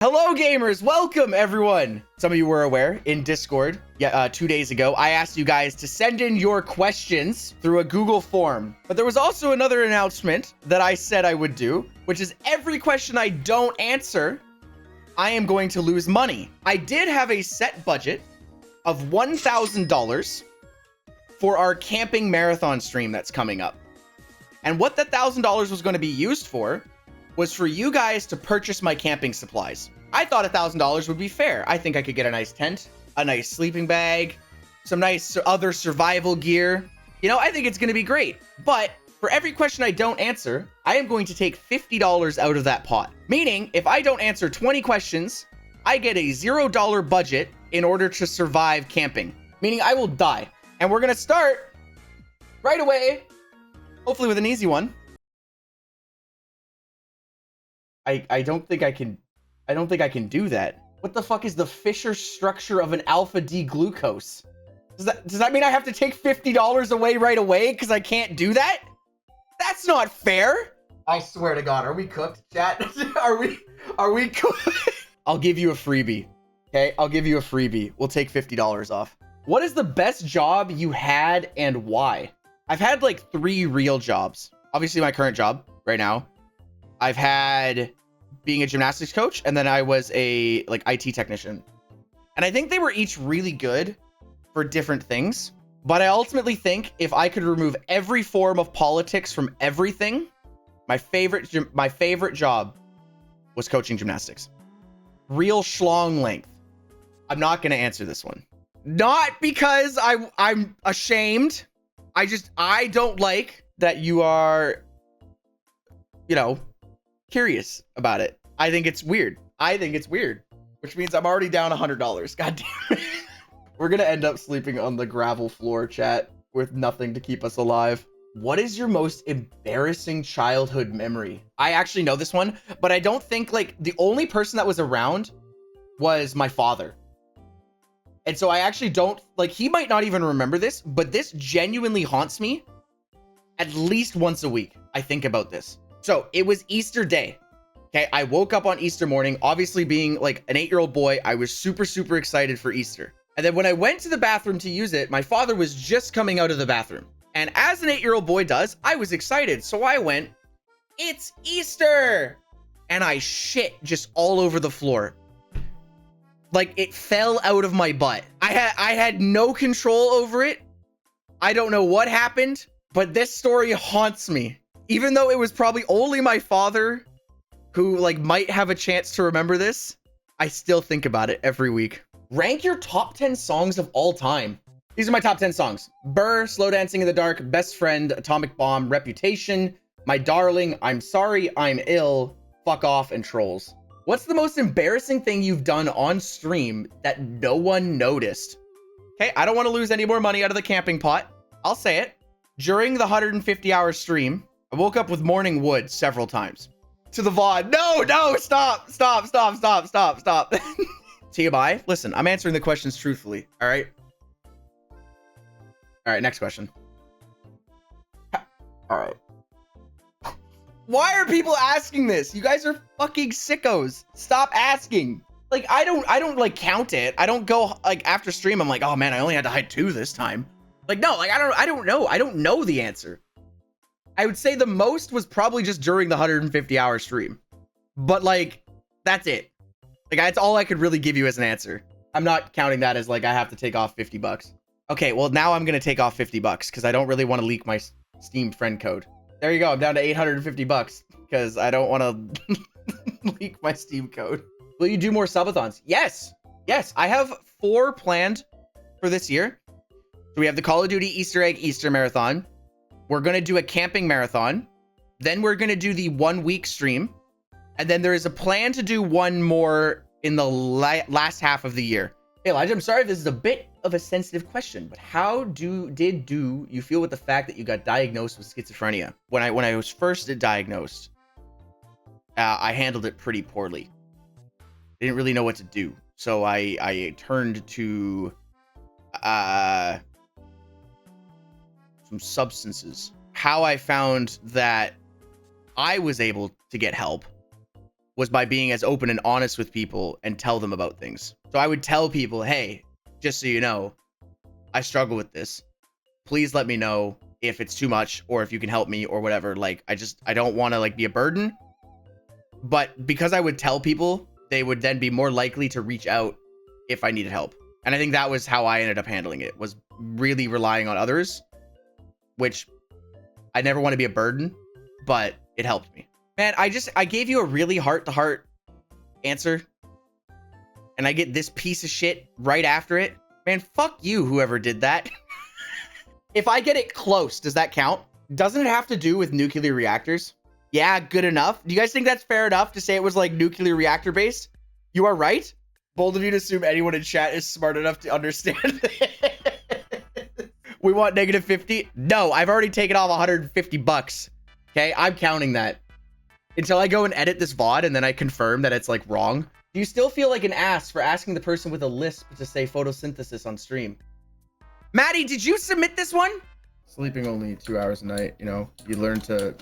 Hello gamers, welcome everyone. Some of you were aware in Discord 2 days ago, I asked you guys to send in your questions through a Google form. But there was also another announcement that I said I would do, which is every question I don't answer, I am going to lose money. I did have a set budget of $1,000 for our camping marathon stream that's coming up. And what that $1,000 was going to be used for was for you guys to purchase my camping supplies. I thought $1,000 would be fair. I think I could get a nice tent, a nice sleeping bag, some nice other survival gear. You know, I think it's going to be great. But for every question I don't answer, I am going to take $50 out of that pot. Meaning, if I don't answer 20 questions, I get a $0 budget in order to survive camping. Meaning I will die. And we're going to start right away, hopefully with an easy one. I don't think I can do that. What the fuck is the Fisher structure of an alpha D glucose? Does that mean I have to take $50 away right away because I can't do that? That's not fair. I swear to God, are we cooked, chat? Are we cooked? I'll give you a freebie. Okay, I'll give you a freebie. We'll take $50 off. What is the best job you had and why? I've had like 3 real jobs. Obviously my current job right now. I've had being a gymnastics coach, and then I was a IT technician. And I think they were each really good for different things. But I ultimately think if I could remove every form of politics from everything, my favorite job was coaching gymnastics. Real schlong length. I'm not going to answer this one. Not because I'm ashamed. I don't like that you are, you know, curious about it. I think it's weird. Which means I'm already down $100. God damn it. We're gonna end up sleeping on the gravel floor, chat, with nothing to keep us alive. What is your most embarrassing childhood memory? I actually know this one, but I don't think, like, the only person that was around was my father. And so I actually don't, like, he might not even remember this, but this genuinely haunts me at least once a week. I think about this. So it was Easter Day. Okay, I woke up on Easter morning, obviously being like an 8-year-old boy. I was super, super excited for Easter. And then when I went to the bathroom to use it, my father was just coming out of the bathroom. And as an 8-year-old boy does, I was excited. So I went, "It's Easter!" And I shit just all over the floor. Like, it fell out of my butt. I had no control over it. I don't know what happened, but this story haunts me. Even though it was probably only my father who, like, might have a chance to remember this, I still think about it every week. Rank your top 10 songs of all time. These are my top 10 songs. Burr, Slow Dancing in the Dark, Best Friend, Atomic Bomb, Reputation, My Darling, I'm Sorry, I'm Ill, Fuck Off, and Trolls. What's the most embarrassing thing you've done on stream that no one noticed? Okay, I don't want to lose any more money out of the camping pot. I'll say it. During the 150-hour stream, I woke up with morning wood several times. To the VOD. No, stop. TMI, listen, I'm answering the questions truthfully, all right? All right, next question. All right. Why are people asking this? You guys are fucking sickos. Stop asking. Like, I don't like count it. I don't go like after stream, I'm like, oh man, I only had to hide 2 this time. Like, no, like, I don't know. I don't know the answer. I would say the most was probably just during the 150-hour stream. But, like, that's it. Like, that's all I could really give you as an answer. I'm not counting that as, like, I have to take off $50. Okay, well, now I'm going to take off $50 because I don't really want to leak my Steam friend code. There you go. I'm down to $850 because I don't want to leak my Steam code. Will you do more subathons? Yes. Yes, I have 4 planned for this year. So we have the Call of Duty Easter Egg Easter Marathon. We're going to do a camping marathon. Then we're going to do the 1-week stream. And then there is a plan to do one more in the last half of the year. Hey, Elijah, I'm sorry if this is a bit of a sensitive question, but how did you feel with the fact that you got diagnosed with schizophrenia? When I was first diagnosed, I handled it pretty poorly. I didn't really know what to do. So I turned to some substances. How I found that I was able to get help was by being as open and honest with people and tell them about things. So I would tell people, hey, just so you know, I struggle with this. Please let me know if it's too much or if you can help me or whatever. Like, I don't want to like be a burden. But because I would tell people, they would then be more likely to reach out if I needed help. And I think that was how I ended up handling it, was really relying on others, which I never want to be a burden, but it helped me. Man, I gave you a really heart-to-heart answer, and I get this piece of shit right after it. Man, fuck you, whoever did that. If I get it close, does that count? Doesn't it have to do with nuclear reactors? Yeah, good enough. Do you guys think that's fair enough to say it was like nuclear reactor based? You are right. Bold of you to assume anyone in chat is smart enough to understand. We want negative 50. No, I've already taken off 150 bucks. Okay, I'm counting that until I go and edit this VOD and then I confirm that it's like wrong. Do you still feel like an ass for asking the person with a lisp to say photosynthesis on stream? Maddie, did you submit this one? Sleeping only 2 hours a night, you know, you learn to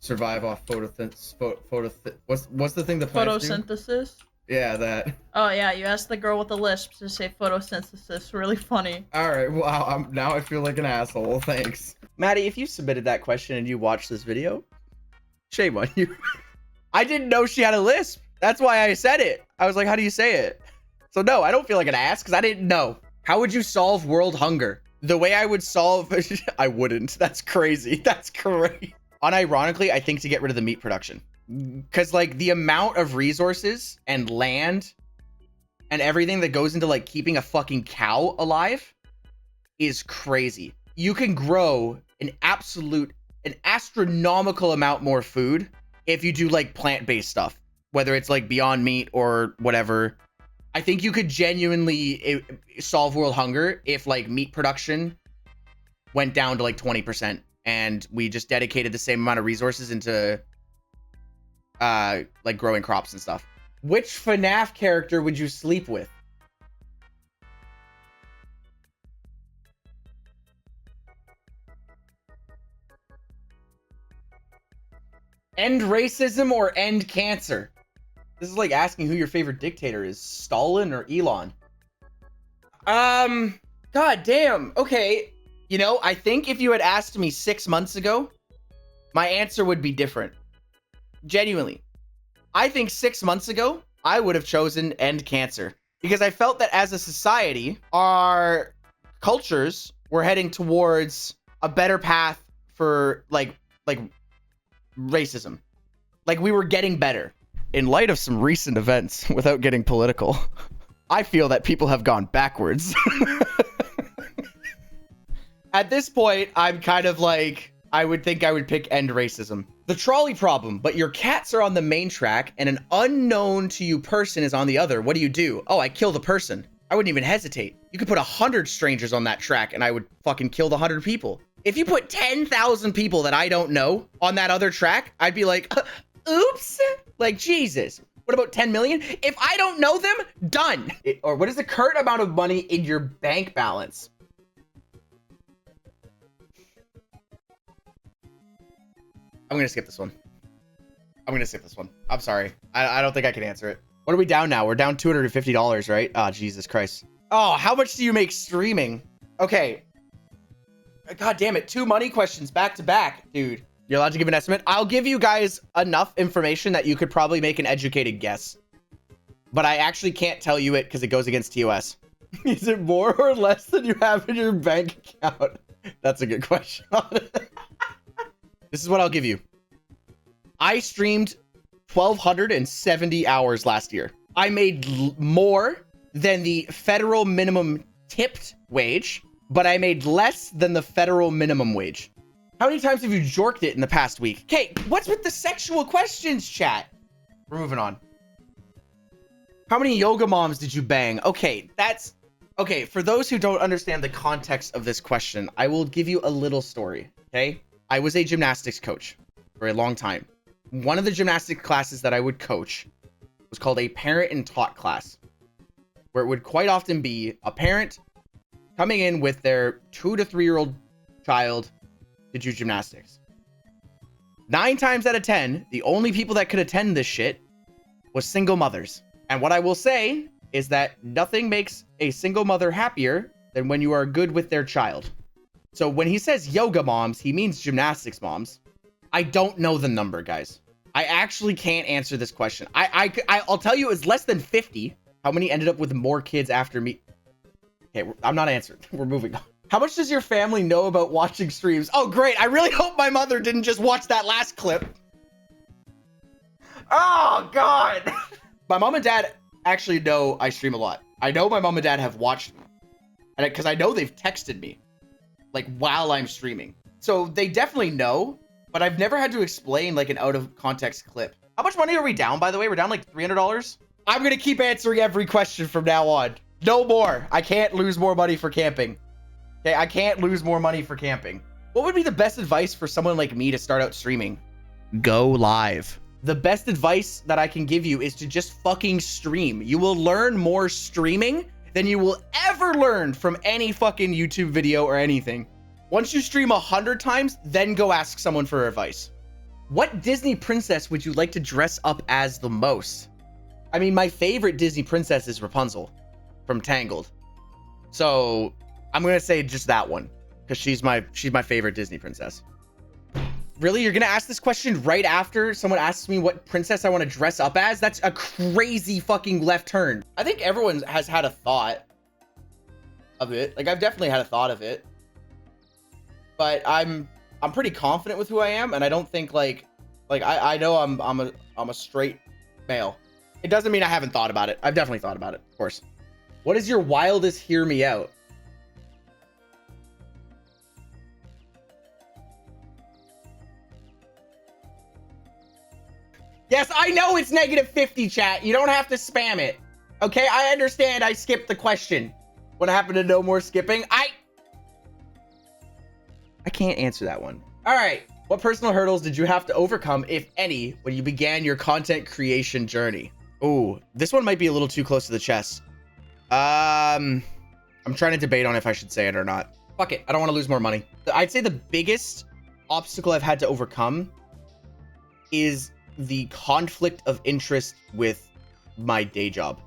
survive off what's the thing the plants photosynthesis? Do? Yeah, that. Oh yeah, you asked the girl with the lisp to say photosynthesis. Really funny. All right, wow, now I feel like an asshole. Thanks. Maddie, if you submitted that question and you watched this video, shame on you. I didn't know she had a lisp. That's why I said it. I was like, how do you say it? So no, I don't feel like an ass because I didn't know. How would you solve world hunger? The way I would solve, I wouldn't. That's crazy. That's crazy. Unironically, I think to get rid of the meat production. Because like the amount of resources and land and everything that goes into like keeping a fucking cow alive is crazy. You can grow an astronomical amount more food if you do like plant-based stuff, whether it's like Beyond Meat or whatever. I think you could genuinely solve world hunger if like meat production went down to like 20% and we just dedicated the same amount of resources into like growing crops and stuff. Which FNAF character would you sleep with? End racism or end cancer? This is like asking who your favorite dictator is, Stalin or Elon. God damn. Okay. You know, I think if you had asked me 6 months ago, my answer would be different. Genuinely. I think 6 months ago, I would have chosen end cancer because I felt that as a society, our cultures were heading towards a better path for like racism. Like we were getting better. In light of some recent events, without getting political, I feel that people have gone backwards. At this point, I'm kind of like, I would think I would pick end racism. The trolley problem, but your cats are on the main track and an unknown to you person is on the other. What do? Oh, I kill the person. I wouldn't even hesitate. You could put 100 strangers on that track and I would fucking kill the 100 people. If you put 10,000 people that I don't know on that other track, I'd be like, oops. Like, Jesus. What about 10 million? If I don't know them, done. Or what is the current amount of money in your bank balance? I'm gonna skip this one. I'm sorry. I don't think I can answer it. What are we down now? We're down $250, right? Oh, Jesus Christ. Oh, how much do you make streaming? Okay. God damn it. 2 money questions back to back, dude. You're allowed to give an estimate. I'll give you guys enough information that you could probably make an educated guess. But I actually can't tell you it because it goes against TOS. Is it more or less than you have in your bank account? That's a good question. This is what I'll give you. I streamed 1,270 hours last year. I made more than the federal minimum tipped wage, but I made less than the federal minimum wage. How many times have you jorked it in the past week? Okay, what's with the sexual questions, chat? We're moving on. How many yoga moms did you bang? Okay, okay, for those who don't understand the context of this question, I will give you a little story, okay? I was a gymnastics coach for a long time. One of the gymnastics classes that I would coach was called a parent and taught class, where it would quite often be a parent coming in with their 2 to 3 year old child to do gymnastics. 9 times out of 10, the only people that could attend this shit was single mothers. And what I will say is that nothing makes a single mother happier than when you are good with their child. So when he says yoga moms, he means gymnastics moms. I don't know the number, guys. I actually can't answer this question. I'll tell you, it's less than 50. How many ended up with more kids after me? Okay, I'm not answering. We're moving on. How much does your family know about watching streams? Oh, great. I really hope my mother didn't just watch that last clip. Oh, God. My mom and dad actually know I stream a lot. I know my mom and dad have watched me. And because I know they've texted me, like, while I'm streaming. So they definitely know, but I've never had to explain, like, an out-of-context clip. How much money are we down, by the way? We're down, like, $300? I'm going to keep answering every question from now on. No more. I can't lose more money for camping. Okay, I can't lose more money for camping. What would be the best advice for someone like me to start out streaming? Go live. The best advice that I can give you is to just fucking stream. You will learn more streaming than you will ever learn from any fucking YouTube video or anything. Once you stream 100 times, then go ask someone for advice. What Disney princess would you like to dress up as the most? I mean, my favorite Disney princess is Rapunzel from Tangled. So I'm gonna say just that one because she's my favorite Disney princess. Really? You're gonna ask this question right after someone asks me what princess I want to dress up as? That's a crazy fucking left turn. I think everyone has had a thought of it. Like, I've definitely had a thought of it. But I'm pretty confident with who I am, and I don't think like I know I'm a straight male. It doesn't mean I haven't thought about it. I've definitely thought about it, of course. What is your wildest hear me out? Yes, I know it's -50, chat. You don't have to spam it. Okay, I understand I skipped the question. What happened to no more skipping? I can't answer that one. All right. What personal hurdles did you have to overcome, if any, when you began your content creation journey? Ooh, this one might be a little too close to the chest. I'm trying to debate on if I should say it or not. Fuck it. I don't want to lose more money. I'd say the biggest obstacle I've had to overcome is the conflict of interest with my day job.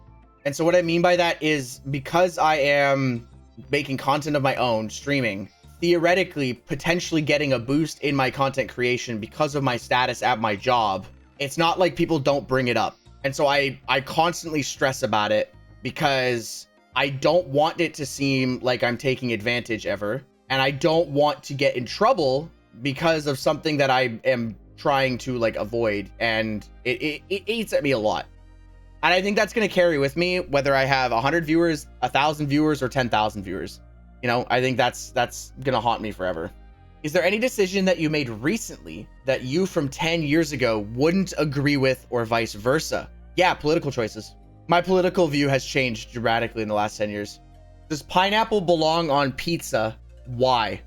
And so what I mean by that is because I am making content of my own, streaming, theoretically potentially getting a boost in my content creation because of my status at my job, it's not like people don't bring it up. And so I constantly stress about it because I don't want it to seem like I'm taking advantage ever. And I don't want to get in trouble because of something that I am trying to like avoid, and it eats at me a lot. And I think that's going to carry with me whether I have 100 viewers, 1,000 viewers, or 10,000 viewers. You know, I think that's going to haunt me forever. Is there any decision that you made recently that you from 10 years ago wouldn't agree with, or vice versa? Yeah, political choices. My political view has changed dramatically in the last 10 years. Does pineapple belong on pizza? Why?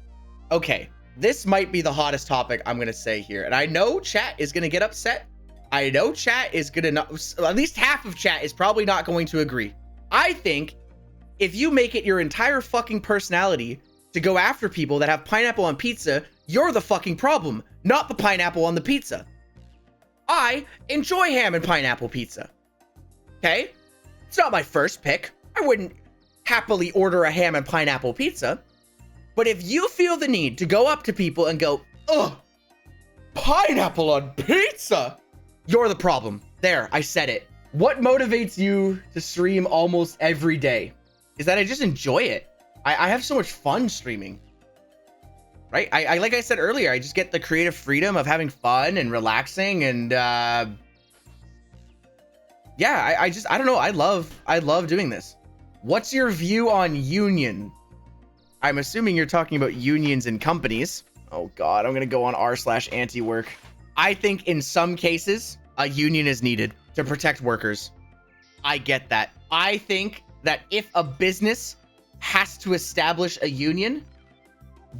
Okay. This might be the hottest topic I'm going to say here. And I know chat is going to get upset. I know chat is going to not, at least half of chat is probably not going to agree. I think if you make it your entire fucking personality to go after people that have pineapple on pizza, you're the fucking problem, not the pineapple on the pizza. I enjoy ham and pineapple pizza. Okay? It's not my first pick. I wouldn't happily order a ham and pineapple pizza. But if you feel the need to go up to people and go, ugh, pineapple on pizza, you're the problem. There, I said it. What motivates you to stream almost every day? Is that I just enjoy it. I have so much fun streaming. Right? I like I said earlier, I just get the creative freedom of having fun and relaxing, and yeah, I don't know. I love doing this. What's your view on union? I'm assuming you're talking about unions and companies. Oh God, I'm gonna go on r/anti-work. I think in some cases, a union is needed to protect workers. I get that. I think that if a business has to establish a union,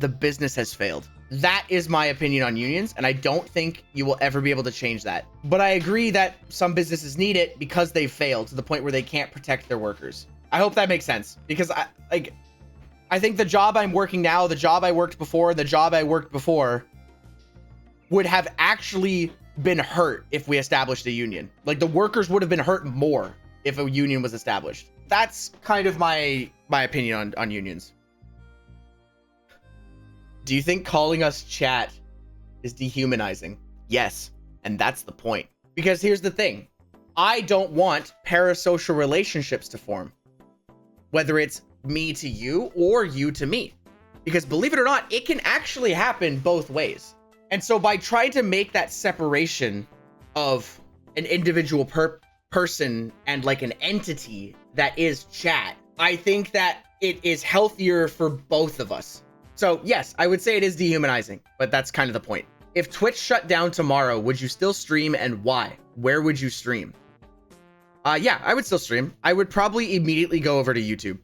the business has failed. That is my opinion on unions, and I don't think you will ever be able to change that. But I agree that some businesses need it because they've failed to the point where they can't protect their workers. I hope that makes sense, because I think the job I'm working now, the job I worked before, the job I worked before would have actually been hurt if we established a union. Like the workers would have been hurt more if a union was established. That's kind of my opinion on unions. Do you think calling us chat is dehumanizing? Yes, and that's the point. Because here's the thing. I don't want parasocial relationships to form. Whether it's me to you or you to me. Because believe it or not, it can actually happen both ways. And so by trying to make that separation of an individual person and like an entity that is chat, I think that it is healthier for both of us. So yes, I would say it is dehumanizing, but that's kind of the point. If Twitch shut down tomorrow, would you still stream and why? Where would you stream? Yeah, I would still stream. I would probably immediately go over to YouTube.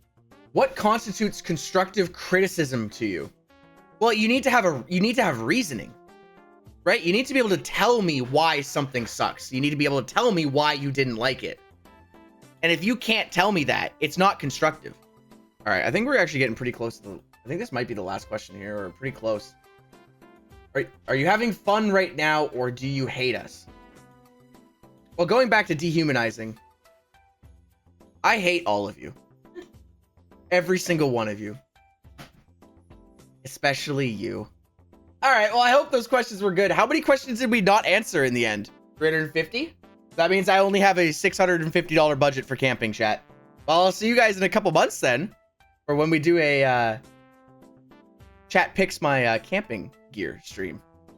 What constitutes constructive criticism to you? Well, you need to have reasoning, right? You need to be able to tell me why something sucks. You need to be able to tell me why you didn't like it. And if you can't tell me that, it's not constructive. All right, I think we're actually getting pretty close to I think this might be the last question here, or pretty close. Are you having fun right now, or do you hate us? Well, going back to dehumanizing, I hate all of you. Every single one of you. Especially you. All right, well, I hope those questions were good. How many questions did we not answer in the end? 350? That means I only have a $650 budget for camping, chat. Well, I'll see you guys in a couple months then. Or when we do a chat picks my camping gear stream.